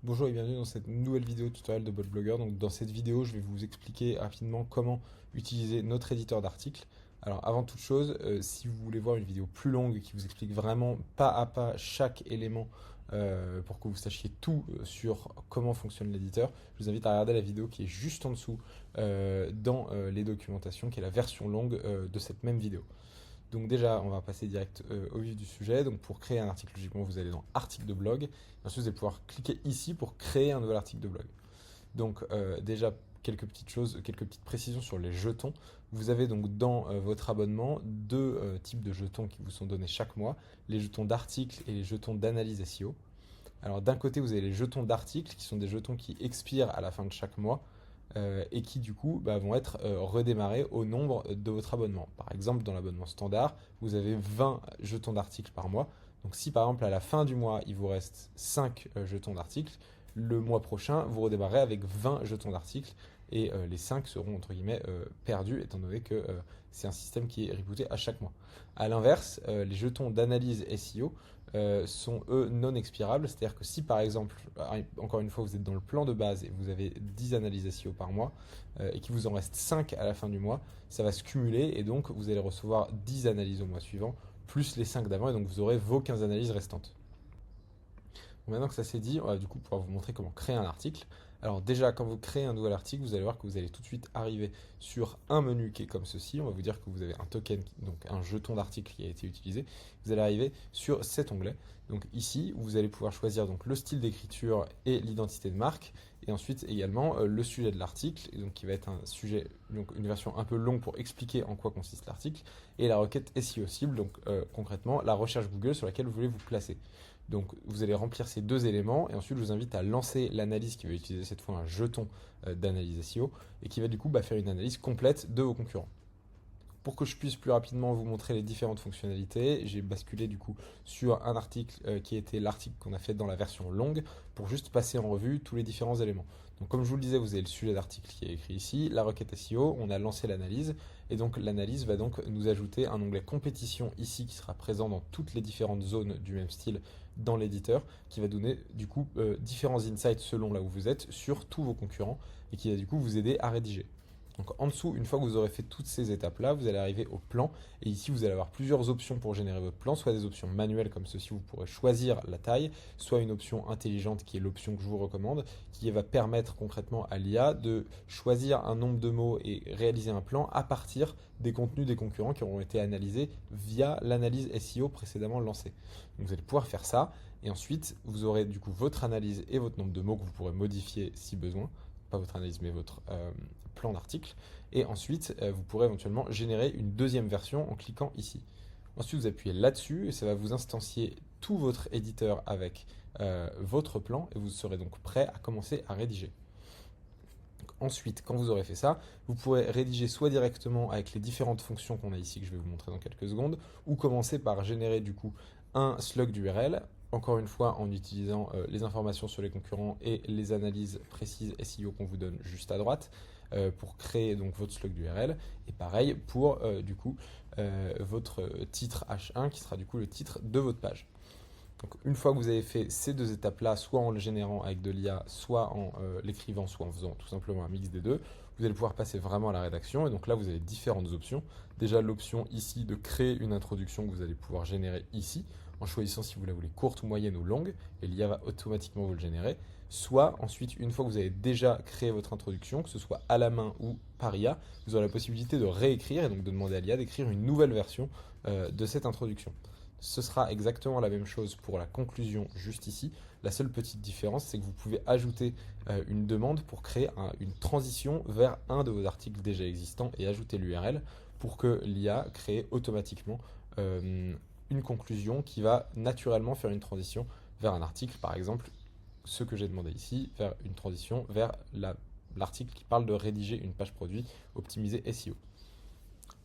Bonjour et bienvenue dans cette nouvelle vidéo tutoriel de BotBlogger. Donc dans cette vidéo, je vais vous expliquer rapidement comment utiliser notre éditeur d'articles. Alors avant toute chose, si vous voulez voir une vidéo plus longue qui vous explique vraiment pas à pas chaque élément pour que vous sachiez tout sur comment fonctionne l'éditeur, je vous invite à regarder la vidéo qui est juste en dessous dans les documentations, qui est la version longue de cette même vidéo. Donc déjà, on va passer direct au vif du sujet. Donc pour créer un article, logiquement, vous allez dans article de blog. Et ensuite, vous allez pouvoir cliquer ici pour créer un nouvel article de blog. Donc déjà, quelques petites choses, quelques petites précisions sur les jetons. Vous avez donc dans votre abonnement deux types de jetons qui vous sont donnés chaque mois. Les jetons d'articles et les jetons d'analyse SEO. Alors d'un côté, vous avez les jetons d'articles qui sont des jetons qui expirent à la fin de chaque mois et qui du coup vont être redémarrés au nombre de votre abonnement. Par exemple, dans l'abonnement standard, vous avez 20 jetons d'articles par mois. Donc si par exemple à la fin du mois, il vous reste 5 jetons d'articles, le mois prochain, vous redémarrerez avec 20 jetons d'articles et les 5 seront entre guillemets perdus étant donné que c'est un système qui est rebooté à chaque mois. A l'inverse, les jetons d'analyse SEO sont eux non expirables, c'est-à-dire que si par exemple, encore une fois, vous êtes dans le plan de base et vous avez 10 analyses SEO par mois et qu'il vous en reste 5 à la fin du mois, ça va se cumuler et donc vous allez recevoir 10 analyses au mois suivant, plus les 5 d'avant et donc vous aurez vos 15 analyses restantes. Bon, maintenant que ça c'est dit, on va du coup pouvoir vous montrer comment créer un article. Alors déjà, quand vous créez un nouvel article, vous allez voir que vous allez tout de suite arriver sur un menu qui est comme ceci. On va vous dire que vous avez un token, donc un jeton d'article qui a été utilisé. Vous allez arriver sur cet onglet. Donc ici, vous allez pouvoir choisir donc le style d'écriture et l'identité de marque. Et ensuite également le sujet de l'article, donc qui va être un sujet, donc une version un peu longue pour expliquer en quoi consiste l'article, et la requête SEO cible, donc concrètement la recherche Google sur laquelle vous voulez vous placer. Donc vous allez remplir ces deux éléments et ensuite je vous invite à lancer l'analyse qui va utiliser cette fois un jeton d'analyse SEO et qui va du coup faire une analyse complète de vos concurrents. Pour que je puisse plus rapidement vous montrer les différentes fonctionnalités, j'ai basculé du coup sur un article qui était l'article qu'on a fait dans la version longue pour juste passer en revue tous les différents éléments. Donc comme je vous le disais, vous avez le sujet d'article qui est écrit ici, la requête SEO, on a lancé l'analyse et donc l'analyse va donc nous ajouter un onglet compétition ici qui sera présent dans toutes les différentes zones du même style dans l'éditeur qui va donner du coup différents insights selon là où vous êtes sur tous vos concurrents et qui va du coup vous aider à rédiger. Donc en dessous, une fois que vous aurez fait toutes ces étapes-là, vous allez arriver au plan. Et ici, vous allez avoir plusieurs options pour générer votre plan, soit des options manuelles comme ceci, vous pourrez choisir la taille, soit une option intelligente qui est l'option que je vous recommande, qui va permettre concrètement à l'IA de choisir un nombre de mots et réaliser un plan à partir des contenus des concurrents qui auront été analysés via l'analyse SEO précédemment lancée. Donc vous allez pouvoir faire ça. Et ensuite, vous aurez du coup votre analyse et votre nombre de mots que vous pourrez modifier si besoin. Pas votre analyse, mais votre plan d'article. Et ensuite, vous pourrez éventuellement générer une deuxième version en cliquant ici. Ensuite, vous appuyez là-dessus et ça va vous instancier tout votre éditeur avec votre plan et vous serez donc prêt à commencer à rédiger. Donc, ensuite, quand vous aurez fait ça, vous pourrez rédiger soit directement avec les différentes fonctions qu'on a ici, que je vais vous montrer dans quelques secondes, ou commencer par générer du coup un slug d'URL, encore une fois en utilisant les informations sur les concurrents et les analyses précises SEO qu'on vous donne juste à droite pour créer donc votre slug d'URL. Et pareil pour du coup votre titre H1 qui sera du coup le titre de votre page. Donc une fois que vous avez fait ces deux étapes-là, soit en le générant avec de l'IA, soit en l'écrivant, soit en faisant tout simplement un mix des deux, vous allez pouvoir passer vraiment à la rédaction. Et donc là, vous avez différentes options. Déjà l'option ici de créer une introduction que vous allez pouvoir générer ici, en choisissant si vous la voulez courte, moyenne ou longue, et l'IA va automatiquement vous le générer. Soit ensuite, une fois que vous avez déjà créé votre introduction, que ce soit à la main ou par IA, vous aurez la possibilité de réécrire et donc de demander à l'IA d'écrire une nouvelle version de cette introduction. Ce sera exactement la même chose pour la conclusion juste ici. La seule petite différence, c'est que vous pouvez ajouter une demande pour créer une transition vers un de vos articles déjà existants et ajouter l'URL pour que l'IA crée automatiquement une conclusion qui va naturellement faire une transition vers un article, par exemple, ce que j'ai demandé ici, vers une transition vers l'article qui parle de rédiger une page produit optimisée SEO.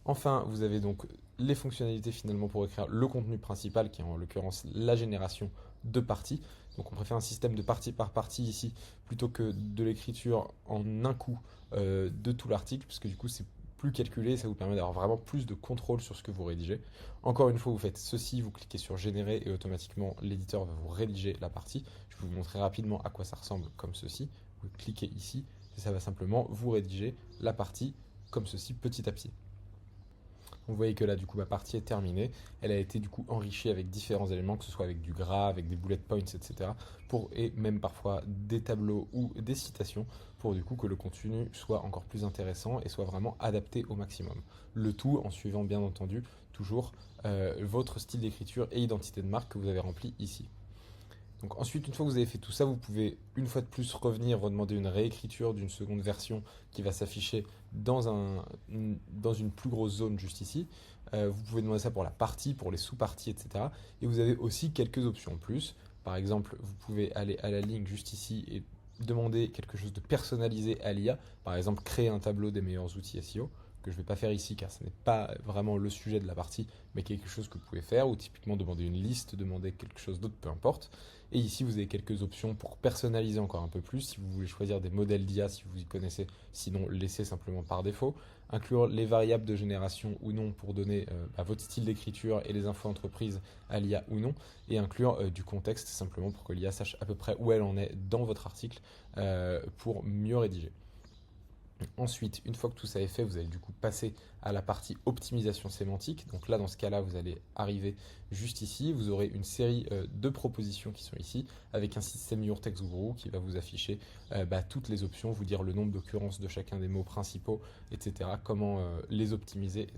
Enfin, vous avez donc les fonctionnalités finalement pour écrire le contenu principal qui est en l'occurrence la génération de parties. Donc on préfère un système de partie par partie ici plutôt que de l'écriture en un coup de tout l'article puisque du coup c'est plus calculé, ça vous permet d'avoir vraiment plus de contrôle sur ce que vous rédigez. Encore une fois, vous faites ceci, vous cliquez sur générer et automatiquement l'éditeur va vous rédiger la partie. Je vais vous montrer rapidement à quoi ça ressemble comme ceci. Vous cliquez ici et ça va simplement vous rédiger la partie comme ceci petit à petit. Vous voyez que là, du coup, ma partie est terminée. Elle a été du coup enrichie avec différents éléments, que ce soit avec du gras, avec des bullet points, etc. Et même parfois des tableaux ou des citations pour du coup que le contenu soit encore plus intéressant et soit vraiment adapté au maximum. Le tout en suivant bien entendu toujours votre style d'écriture et identité de marque que vous avez rempli ici. Donc ensuite, une fois que vous avez fait tout ça, vous pouvez une fois de plus revenir redemander une réécriture d'une seconde version qui va s'afficher dans une plus grosse zone juste ici. Vous pouvez demander ça pour la partie, pour les sous-parties, etc. Et vous avez aussi quelques options en plus. Par exemple, vous pouvez aller à la ligne juste ici et demander quelque chose de personnalisé à l'IA. Par exemple, créer un tableau des meilleurs outils SEO, que je ne vais pas faire ici car ce n'est pas vraiment le sujet de la partie, mais quelque chose que vous pouvez faire, ou typiquement demander une liste, demander quelque chose d'autre, peu importe. Et ici, vous avez quelques options pour personnaliser encore un peu plus, si vous voulez choisir des modèles d'IA, si vous y connaissez, sinon laissez simplement par défaut. Inclure les variables de génération ou non pour donner votre style d'écriture et les infos entreprises à l'IA ou non, et inclure du contexte simplement pour que l'IA sache à peu près où elle en est dans votre article pour mieux rédiger. Ensuite, une fois que tout ça est fait, vous allez du coup passer à la partie optimisation sémantique. Donc là, dans ce cas-là, vous allez arriver juste ici. Vous aurez une série de propositions qui sont ici, avec un système Your Text Guru qui va vous afficher toutes les options, vous dire le nombre d'occurrences de chacun des mots principaux, etc. Comment les optimiser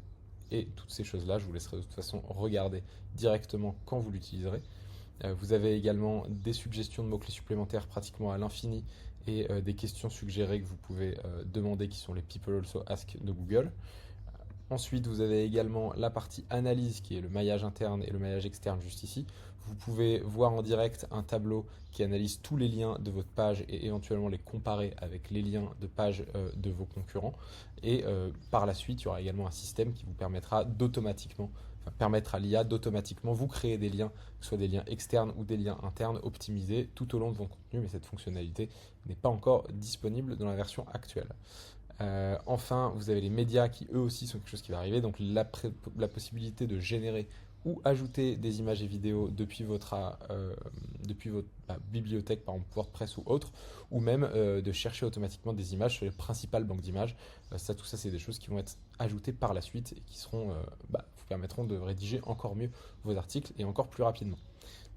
et toutes ces choses-là. Je vous laisserai de toute façon regarder directement quand vous l'utiliserez. Vous avez également des suggestions de mots-clés supplémentaires pratiquement à l'infini et des questions suggérées que vous pouvez demander qui sont les People Also Ask de Google. Ensuite, vous avez également la partie analyse qui est le maillage interne et le maillage externe juste ici. Vous pouvez voir en direct un tableau qui analyse tous les liens de votre page et éventuellement les comparer avec les liens de page de vos concurrents. Et par la suite, il y aura également un système qui vous permettra permettre à l'IA d'automatiquement vous créer des liens, que ce soit des liens externes ou des liens internes optimisés tout au long de vos contenus, mais cette fonctionnalité n'est pas encore disponible dans la version actuelle. Enfin, vous avez les médias qui eux aussi sont quelque chose qui va arriver, donc la possibilité de générer ou ajouter des images et vidéos depuis votre bibliothèque, par exemple WordPress ou autre, ou même de chercher automatiquement des images sur les principales banques d'images. Tout ça, c'est des choses qui vont être ajoutées par la suite et qui vous permettront de rédiger encore mieux vos articles et encore plus rapidement.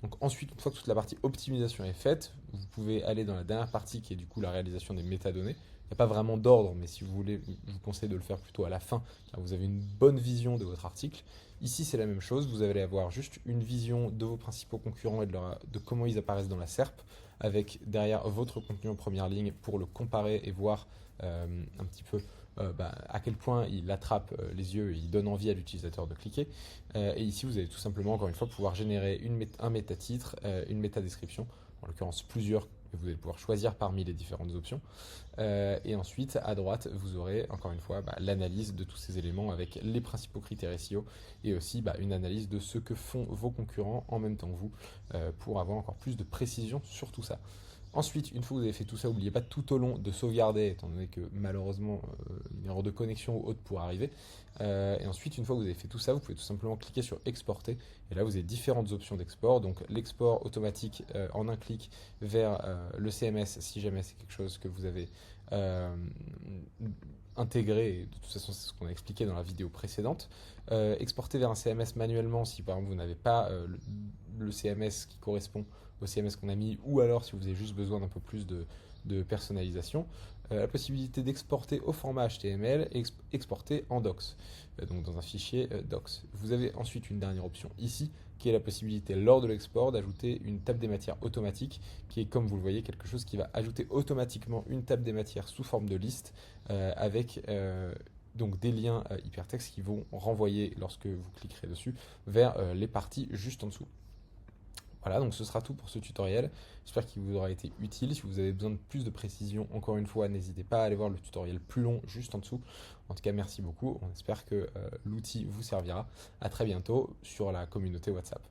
Donc ensuite, une fois que toute la partie optimisation est faite, vous pouvez aller dans la dernière partie qui est du coup la réalisation des métadonnées. Il n'y a pas vraiment d'ordre, mais si vous voulez, je vous conseille de le faire plutôt à la fin, car vous avez une bonne vision de votre article. Ici, c'est la même chose, vous allez avoir juste une vision de vos principaux concurrents et de comment ils apparaissent dans la SERP, avec derrière votre contenu en première ligne pour le comparer et voir un petit peu à quel point il attrape les yeux et il donne envie à l'utilisateur de cliquer. Et ici, vous allez tout simplement, encore une fois, pouvoir générer un métatitre, une métadescription, en l'occurrence plusieurs, que vous allez pouvoir choisir parmi les différentes options. Et ensuite, à droite, vous aurez encore une fois l'analyse de tous ces éléments avec les principaux critères SEO et aussi une analyse de ce que font vos concurrents en même temps que vous pour avoir encore plus de précision sur tout ça. Ensuite, une fois que vous avez fait tout ça, n'oubliez pas tout au long de sauvegarder, étant donné que malheureusement une erreur de connexion ou autre pourrait arriver. Et ensuite, une fois que vous avez fait tout ça, vous pouvez tout simplement cliquer sur exporter. Et là, vous avez différentes options d'export. Donc l'export automatique en un clic vers le CMS, si jamais c'est quelque chose que vous avez intégré. Et de toute façon, c'est ce qu'on a expliqué dans la vidéo précédente. Exporter vers un CMS manuellement si par exemple vous n'avez pas le CMS qui correspond au CMS qu'on a mis, ou alors si vous avez juste besoin d'un peu plus de personnalisation, la possibilité d'exporter au format HTML et exporter en docs, donc dans un fichier docs. Vous avez ensuite une dernière option ici, qui est la possibilité lors de l'export d'ajouter une table des matières automatique, qui est comme vous le voyez quelque chose qui va ajouter automatiquement une table des matières sous forme de liste avec donc des liens hypertextes qui vont renvoyer lorsque vous cliquerez dessus vers les parties juste en dessous. Voilà, donc ce sera tout pour ce tutoriel. J'espère qu'il vous aura été utile. Si vous avez besoin de plus de précision, encore une fois, n'hésitez pas à aller voir le tutoriel plus long juste en dessous. En tout cas, merci beaucoup. On espère que l'outil vous servira. À très bientôt sur la communauté WhatsApp.